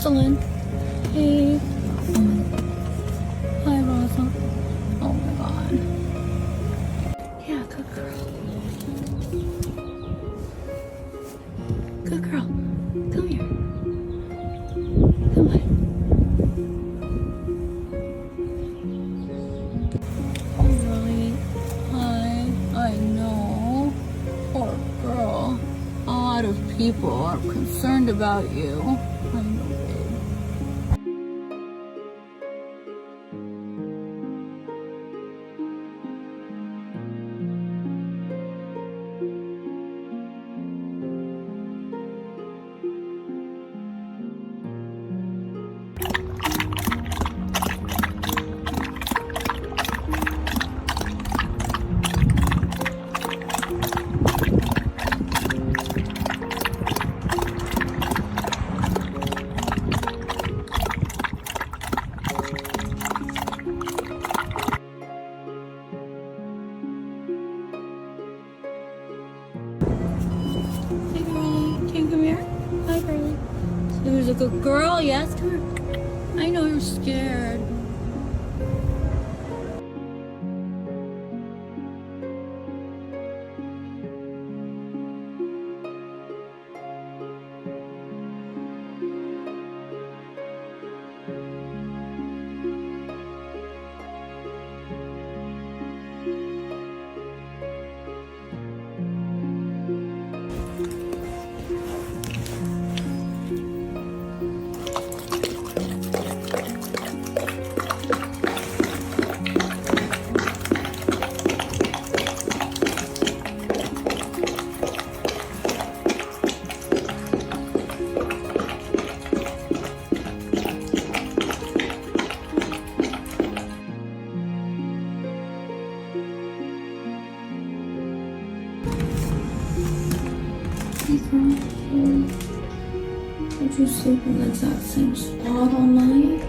Rosalind. Hey. Oh my god. Hi, Rosa. Oh my god. Yeah, good girl. Good girl. Come here. Come on. Oh, really? Hi. I know. Poor girl. A lot of people are concerned about you. I know, babe. Hey, girlie. Can you come here? Hi, girlie. Who's a good girl? Yes, come here. I know you're scared. Hey, girl. Did you sleep in the exact same spot all night?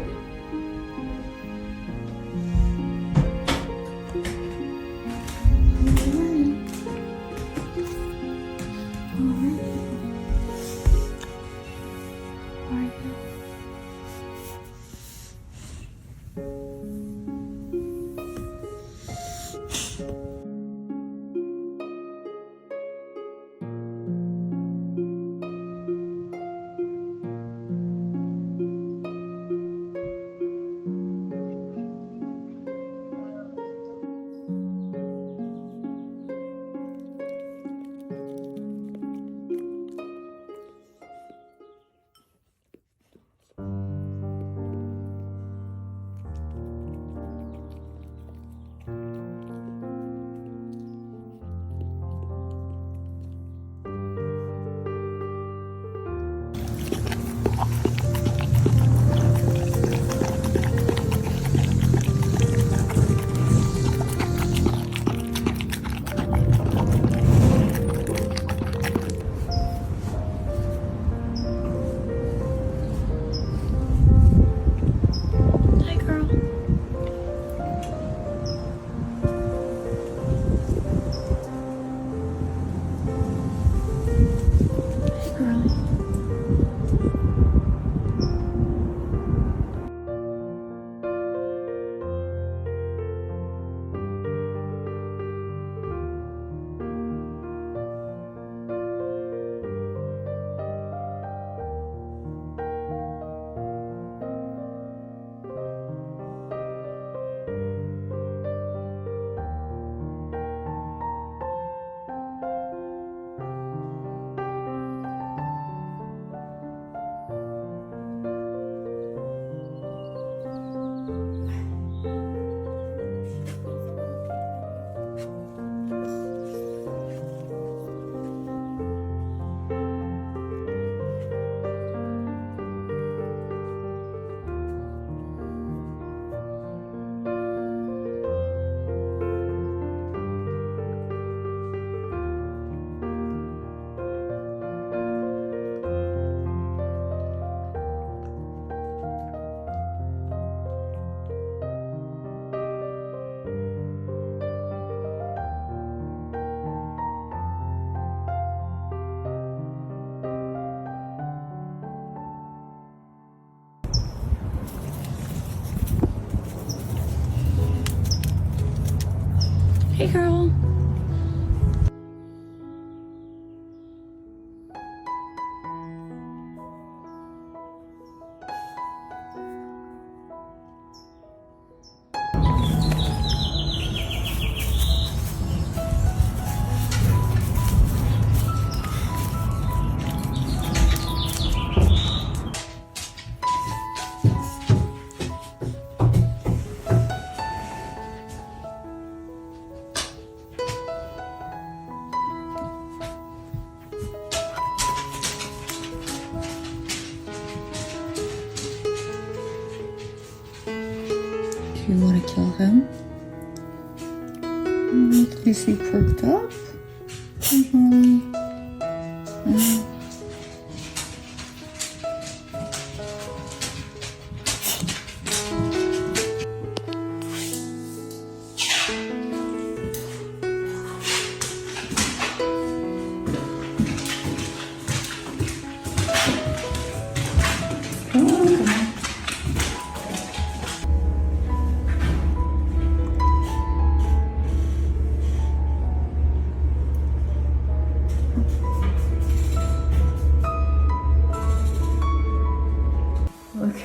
Hey, girl. Do you want to kill him? Is he perked up? Look.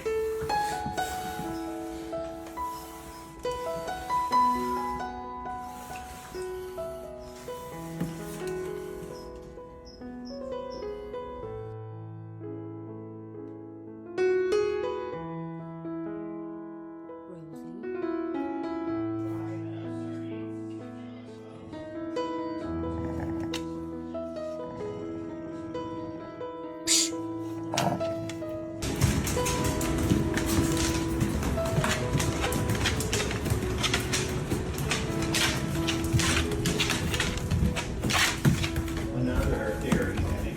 Another theory, Eddie.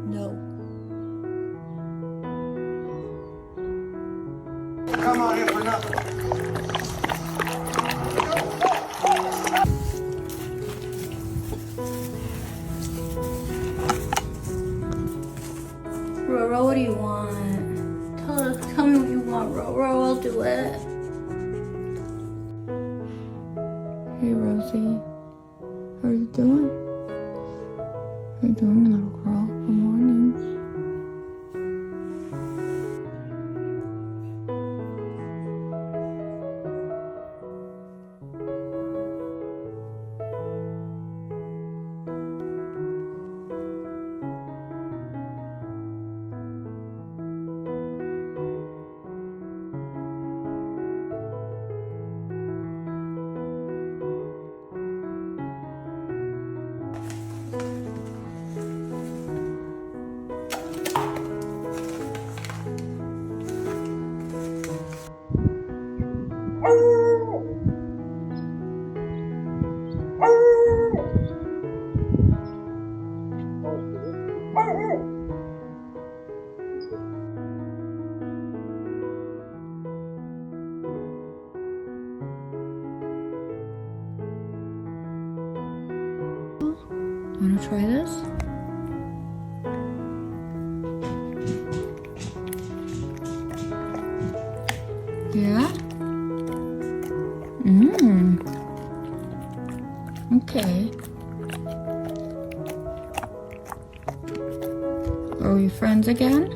No. Come on here for nothing. Roro, what do you want? Tell me what you want, Roro. I'll do it. Hey, Rosie. How are you doing? How are you doing, little girl? Good morning. Wanna try this? Yeah? Okay. Are we friends again?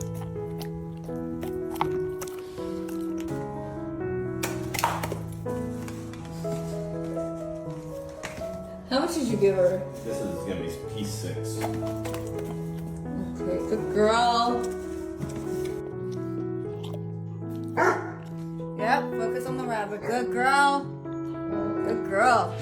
How much did you give her? This is gonna be piece 6. Okay, good girl. Yep, focus on the rabbit. Good girl. Good girl.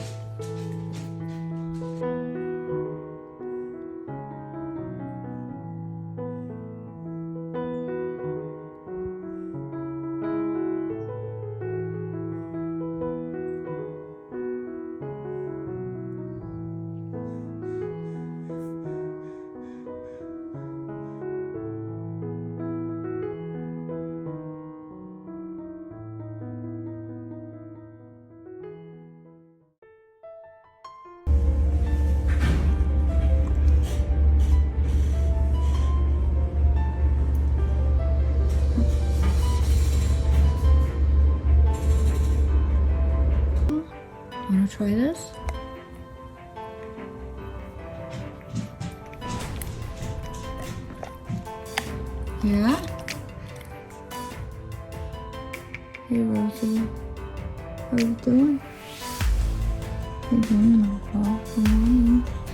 try this? Yeah? Hey Rosie, how are you doing? You're doing well. Good morning.